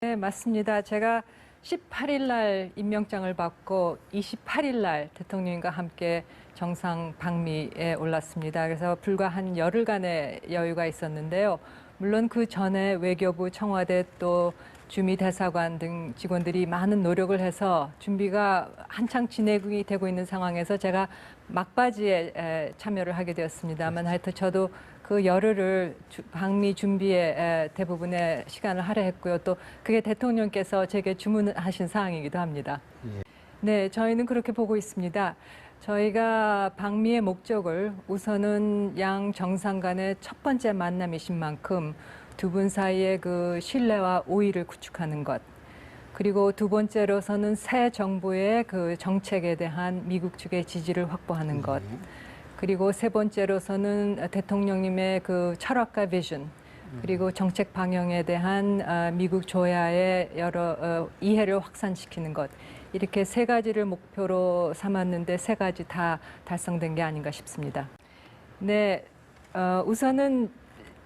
네, 맞습니다. 제가 18일 날 임명장을 받고 28일 날 대통령과 함께 정상 방미에 올랐습니다. 그래서 불과 한 열흘간의 여유가 있었는데요. 물론 그 전에 외교부, 청와대 또 주미 대사관 등 직원들이 많은 노력을 해서 준비가 한창 진행이 되고 있는 상황에서 제가 막바지에 참여를 하게 되었습니다만 하여튼 저도 그 열흘을 방미 준비에 대부분의 시간을 할애했고요. 또 그게 대통령께서 제게 주문하신 사항이기도 합니다. 네, 저희는 그렇게 보고 있습니다. 저희가 방미의 목적을 우선은 양 정상 간의 첫 번째 만남이신 만큼 두 분 사이의 그 신뢰와 우위를 구축하는 것. 그리고 두 번째로서는 새 정부의 그 정책에 대한 미국 측의 지지를 확보하는 것. 그리고 세 번째로서는 대통령님의 그 철학과 비전, 그리고 정책 방향에 대한 미국 조야의 여러 이해를 확산시키는 것. 이렇게 세 가지를 목표로 삼았는데 세 가지 다 달성된 게 아닌가 싶습니다. 네, 우선은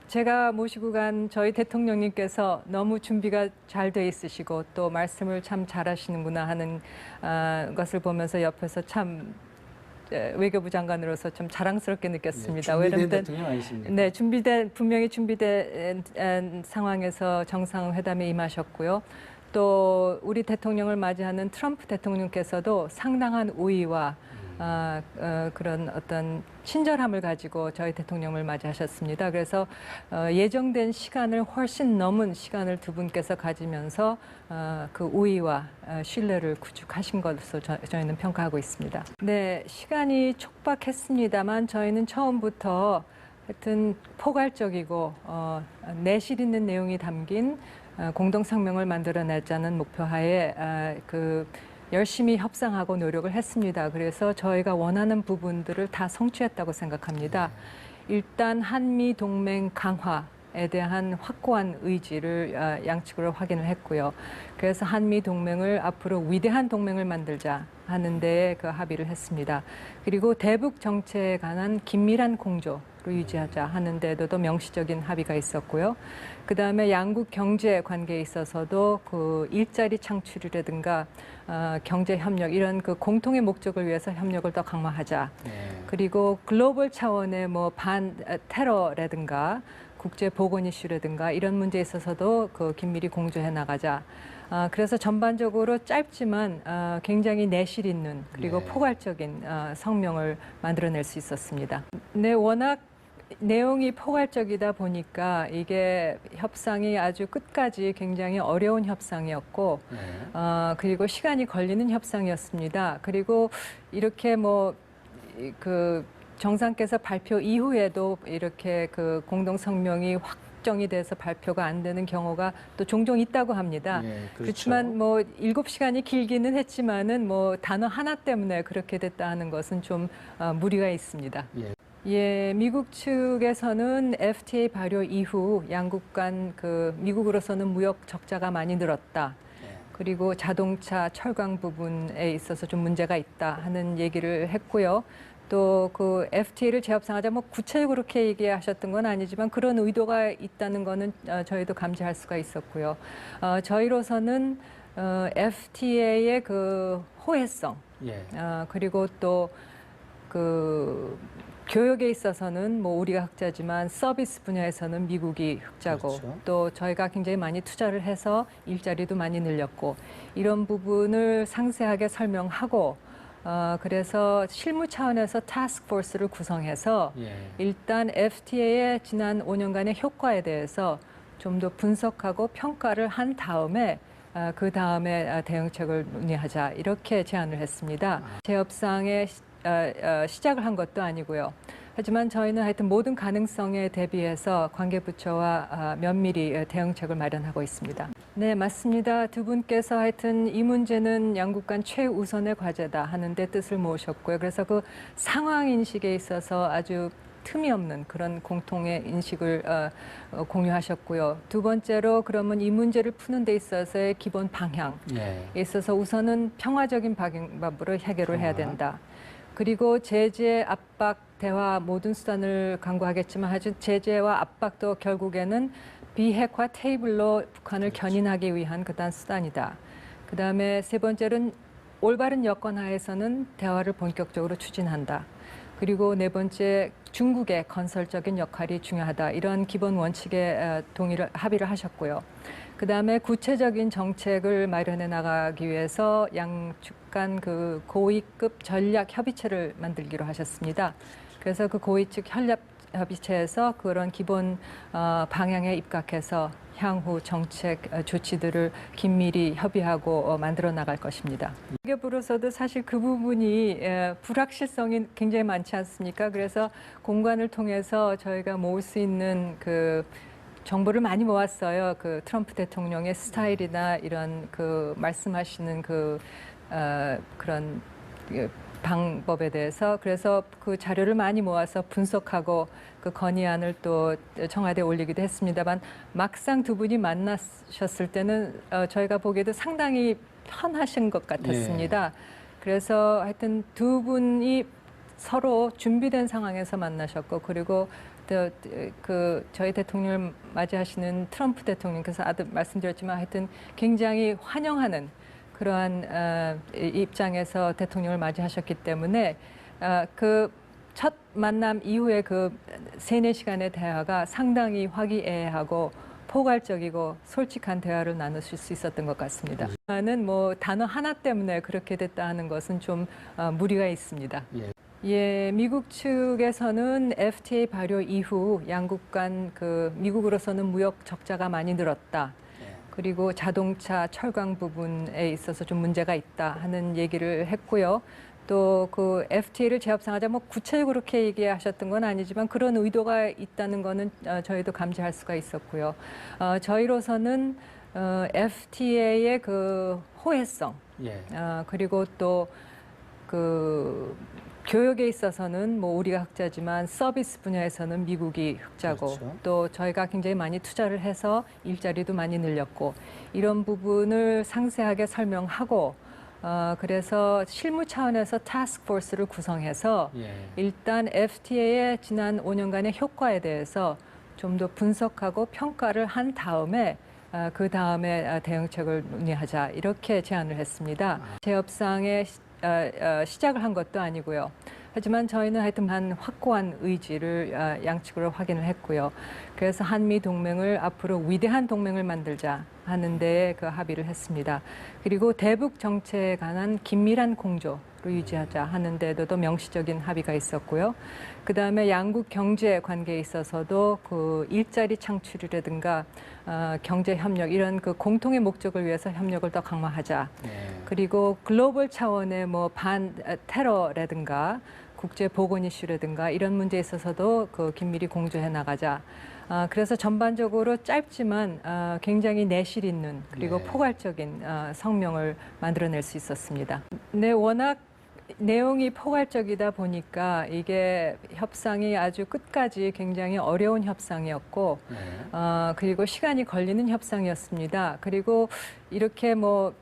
제가 모시고 간 저희 대통령님께서 너무 준비가 잘 돼 있으시고 또 말씀을 참 잘하시는구나 하는 것을 보면서 옆에서 참 외교부 장관으로서 좀 자랑스럽게 느꼈습니다. 네, 준비된 대통령 아니십니까? 네, 분명히 준비된 상황에서 정상회담에 임하셨고요. 또 우리 대통령을 맞이하는 트럼프 대통령께서도 상당한 우위와 그런 어떤 친절함을 가지고 저희 대통령을 맞이하셨습니다. 그래서 예정된 시간을 훨씬 넘은 시간을 두 분께서 가지면서 그 우위와 신뢰를 구축하신 것으로 저희는 평가하고 있습니다. 네, 시간이 촉박했습니다만 저희는 처음부터 하여튼 포괄적이고 내실 있는 내용이 담긴 공동성명을 만들어내자는 목표하에 열심히 협상하고 노력을 했습니다. 그래서 저희가 원하는 부분들을 다 성취했다고 생각합니다. 일단 한미 동맹 강화에 대한 확고한 의지를 양측으로 확인을 했고요. 그래서 한미 동맹을 앞으로 위대한 동맹을 만들자 하는 데에 그 합의를 했습니다. 그리고 대북 정책에 관한 긴밀한 공조를 유지하자 하는 데에도 명시적인 합의가 있었고요. 그다음에 양국 경제 관계에 있어서도 그 일자리 창출이라든가 경제 협력 이런 그 공통의 목적을 위해서 협력을 더 강화하자. 그리고 글로벌 차원의 뭐 반 테러라든가 국제 보건 이슈라든가 이런 문제에 있어서도 그 긴밀히 공조해 나가자. 그래서 전반적으로 짧지만 굉장히 내실 있는 그리고 포괄적인 성명을 만들어낼 수 있었습니다. 네, 워낙 내용이 포괄적이다 보니까 이게 협상이 아주 끝까지 굉장히 어려운 협상이었고 그리고 시간이 걸리는 협상이었습니다. 그리고 이렇게 그 정상께서 발표 이후에도 이렇게 그 공동 성명이 확정이 돼서 발표가 안 되는 경우가 또 종종 있다고 합니다. 그렇죠. 그렇지만 7시간이 길기는 했지만은 단어 하나 때문에 그렇게 됐다 하는 것은 좀 무리가 있습니다. 예, 미국 측에서는 FTA 발효 이후 양국 간 미국으로서는 무역 적자가 많이 늘었다. 그리고 자동차, 철강 부분에 있어서 좀 문제가 있다 하는 얘기를 했고요. 또 그 FTA를 재협상하자 구체적으로 그렇게 얘기하셨던 건 아니지만 그런 의도가 있다는 거는 저희도 감지할 수가 있었고요. 저희로서는 FTA의 그 호혜성, 그리고 또 그 교역에 있어서는 우리가 흑자지만 서비스 분야에서는 미국이 흑자고 그렇죠. 또 저희가 굉장히 많이 투자를 해서 일자리도 많이 늘렸고 이런 부분을 상세하게 설명하고 그래서 실무 차원에서 타스크포스를 구성해서 일단 FTA의 지난 5년간의 효과에 대해서 좀 더 분석하고 평가를 한 다음에 그 다음에 대응책을 논의하자 이렇게 제안을 했습니다. 재협상에 시작을 한 것도 아니고요. 하지만 저희는 하여튼 모든 가능성에 대비해서 관계부처와 면밀히 대응책을 마련하고 있습니다. 네, 맞습니다. 두 분께서 하여튼 이 문제는 양국 간 최우선의 과제다 하는 데 뜻을 모으셨고요. 그래서 그 상황 인식에 있어서 아주 틈이 없는 그런 공통의 인식을 공유하셨고요. 두 번째로 그러면 이 문제를 푸는 데 있어서의 기본 방향에 있어서 우선은 평화적인 방법으로 해결을 해야 된다. 그리고 제재, 압박, 대화 모든 수단을 강구하겠지만 아주 제재와 압박도 결국에는 비핵화 테이블로 북한을 견인하기 위한 그다음 수단이다. 그다음에 세 번째는 올바른 여건 하에서는 대화를 본격적으로 추진한다. 그리고 네 번째, 중국의 건설적인 역할이 중요하다. 이런 기본 원칙에 합의를 하셨고요. 그다음에 구체적인 정책을 마련해 나가기 위해서 양측 간 그 고위급 전략 협의체를 만들기로 하셨습니다. 그래서 그 고위측 협의체에서 그런 기본 방향에 입각해서 향후 정책 조치들을 긴밀히 협의하고 만들어 나갈 것입니다. 외교부로서도 사실 그 부분이 불확실성이 굉장히 많지 않습니까? 그래서 공관을 통해서 저희가 모을 수 있는 그 정보를 많이 모았어요. 그 트럼프 대통령의 스타일이나 이런 그 말씀하시는 그런 방법에 대해서. 그래서 그 자료를 많이 모아서 분석하고 그 건의안을 또 청와대에 올리기도 했습니다만, 막상 두 분이 만나셨을 때는 저희가 보기에도 상당히 편하신 것 같았습니다. 예. 그래서 하여튼 두 분이 서로 준비된 상황에서 만나셨고, 그리고 그 저희 대통령을 맞이하시는 트럼프 대통령께서 아까 말씀드렸지만 하여튼 굉장히 환영하는 그러한 입장에서 대통령을 맞이하셨기 때문에 그 첫 만남 이후에 그 3-4시간의 대화가 상당히 화기애애하고 포괄적이고 솔직한 대화를 나누실 수 있었던 것 같습니다. 하는 뭐 단어 하나 때문에 그렇게 됐다 하는 것은 좀 무리가 있습니다. 예, 미국 측에서는 FTA 발효 이후 양국 간 그 미국으로서는 무역 적자가 많이 늘었다. 그리고 자동차, 철강 부분에 있어서 좀 문제가 있다 하는 얘기를 했고요. 또 그 FTA를 재협상하자 뭐 구체적으로 그렇게 얘기하셨던 건 아니지만 그런 의도가 있다는 거는 저희도 감지할 수가 있었고요. 저희로서는 FTA의 그 호혜성, 그리고 또 그 교역에 있어서는 뭐 우리가 흑자지만 서비스 분야에서는 미국이 흑자고, 그렇죠. 또 저희가 굉장히 많이 투자를 해서 일자리도 많이 늘렸고, 이런 부분을 상세하게 설명하고 그래서 실무 차원에서 타스크포스를 구성해서 일단 FTA의 지난 5년간의 효과에 대해서 좀 더 분석하고 평가를 한 다음에 그 다음에 대응책을 논의하자, 이렇게 제안을 했습니다. 재협상에 시작을 한 것도 아니고요. 하지만 저희는 하여튼 확고한 의지를 양측으로 확인을 했고요. 그래서 한미 동맹을 앞으로 위대한 동맹을 만들자 하는 데에 그 합의를 했습니다. 그리고 대북 정책에 관한 긴밀한 공조를 유지하자 하는 데도 명시적인 합의가 있었고요. 그다음에 양국 경제 관계에 있어서도 그 일자리 창출이라든가 경제 협력, 이런 그 공통의 목적을 위해서 협력을 더 강화하자. 그리고 글로벌 차원의 뭐 반 테러라든가 국제 보건 이슈라든가 이런 문제에 있어서도 그 긴밀히 공조해 나가자. 그래서 전반적으로 짧지만 굉장히 내실 있는, 그리고 포괄적인 성명을 만들어낼 수 있었습니다. 네, 워낙 내용이 포괄적이다 보니까 이게 협상이 아주 끝까지 굉장히 어려운 협상이었고, 그리고 시간이 걸리는 협상이었습니다. 그리고 이렇게 뭐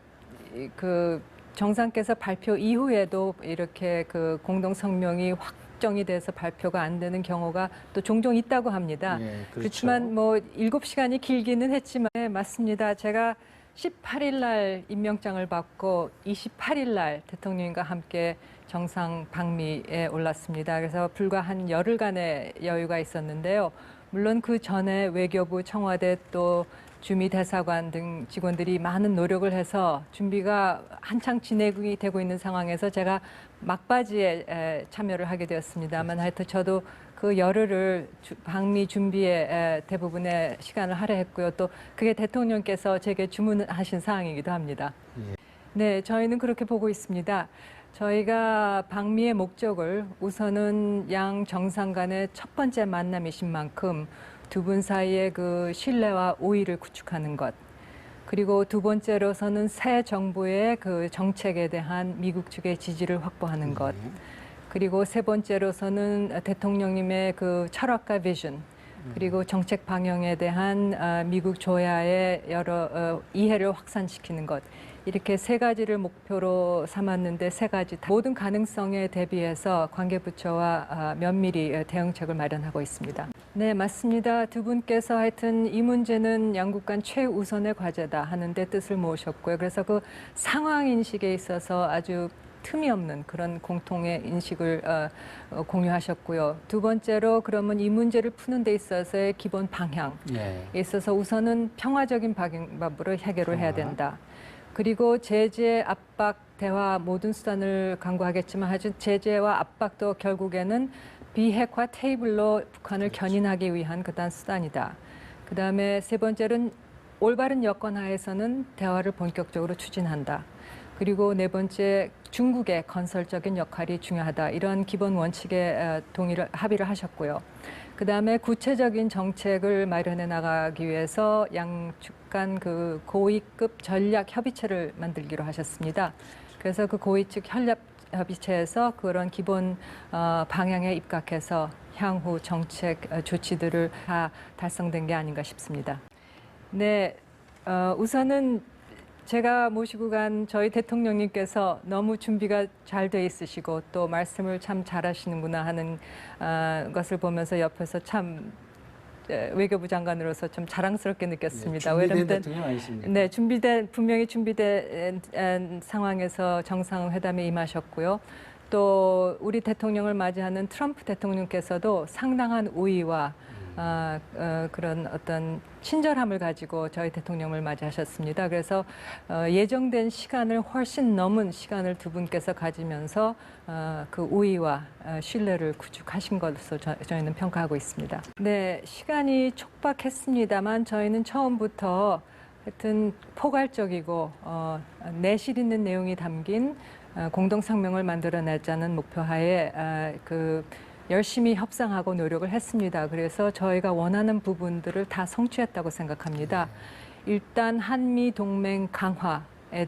그 정상께서 발표 이후에도 이렇게 그 공동 성명이 확정이 돼서 발표가 안 되는 경우가 또 종종 있다고 합니다. 그렇죠. 그렇지만 뭐 7시간이 길기는 했지만 맞습니다. 제가 18일 날 임명장을 받고 28일 날 대통령과 함께 정상 방미에 올랐습니다. 그래서 불과 한 열흘간의 여유가 있었는데요. 물론 그 전에 외교부, 청와대, 또 주미 대사관 등 직원들이 많은 노력을 해서 준비가 한창 진행이 되고 있는 상황에서 제가 막바지에 참여를 하게 되었습니다만, 하여튼 저도 그 열흘을 방미 준비에 대부분의 시간을 할애했고요. 또 그게 대통령께서 제게 주문하신 사항이기도 합니다. 네, 저희는 그렇게 보고 있습니다. 저희가 방미의 목적을 우선은 양 정상 간의 첫 번째 만남이신 만큼 두 분 사이의 그 신뢰와 우위를 구축하는 것, 그리고 두 번째로서는 새 정부의 그 정책에 대한 미국 측의 지지를 확보하는 것, 그리고 세 번째로서는 대통령님의 그 철학과 비전, 그리고 정책 방향에 대한 미국 조야의 여러 이해를 확산시키는 것, 이렇게 세 가지를 목표로 삼았는데, 세 가지 모든 가능성에 대비해서 관계부처와 면밀히 대응책을 마련하고 있습니다. 네, 맞습니다. 두 분께서 하여튼 이 문제는 양국 간 최우선의 과제다 하는 데 뜻을 모으셨고요. 그래서 그 상황 인식에 있어서 아주 틈이 없는 그런 공통의 인식을 공유하셨고요. 두 번째로 그러면 이 문제를 푸는 데 있어서의 기본 방향에 있어서 우선은 평화적인 방법으로 해결을 해야 된다. 그리고 제재, 압박, 대화 모든 수단을 강구하겠지만 아주 제재와 압박도 결국에는 비핵화 테이블로 북한을 견인하기 위한 그다음 수단이다. 그다음에 세 번째는 올바른 여건 하에서는 대화를 본격적으로 추진한다. 그리고 네 번째 중국의 건설적인 역할이 중요하다. 이런 기본 원칙에 합의를 하셨고요. 그다음에 구체적인 정책을 마련해 나가기 위해서 양측 간 그 고위급 전략 협의체를 만들기로 하셨습니다. 그래서 그 고위측 협의체에서 그런 기본 방향에 입각해서 향후 정책 조치들을 다 달성된 게 아닌가 싶습니다. 네, 우선은 제가 모시고 간 저희 대통령님께서 너무 준비가 잘 돼 있으시고 또 말씀을 참 잘하시는구나 하는 것을 보면서 옆에서 참 외교부 장관으로서 좀 자랑스럽게 느꼈습니다. 네, 준비된 대통령 아니십니까? 네, 분명히 준비된 상황에서 정상회담에 임하셨고요. 또 우리 대통령을 맞이하는 트럼프 대통령께서도 상당한 우위와 그런 어떤 친절함을 가지고 저희 대통령을 맞이하셨습니다. 그래서 예정된 시간을 훨씬 넘은 시간을 두 분께서 가지면서 그 우위와 신뢰를 구축하신 것으로 저희는 평가하고 있습니다. 네, 시간이 촉박했습니다만 저희는 처음부터 하여튼 포괄적이고 내실 있는 내용이 담긴 공동성명을 만들어내자는 목표하에 열심히 협상하고 노력을 했습니다. 그래서 저희가 원하는 부분들을 다 성취했다고 생각합니다. 일단 한미 동맹 강화에 대한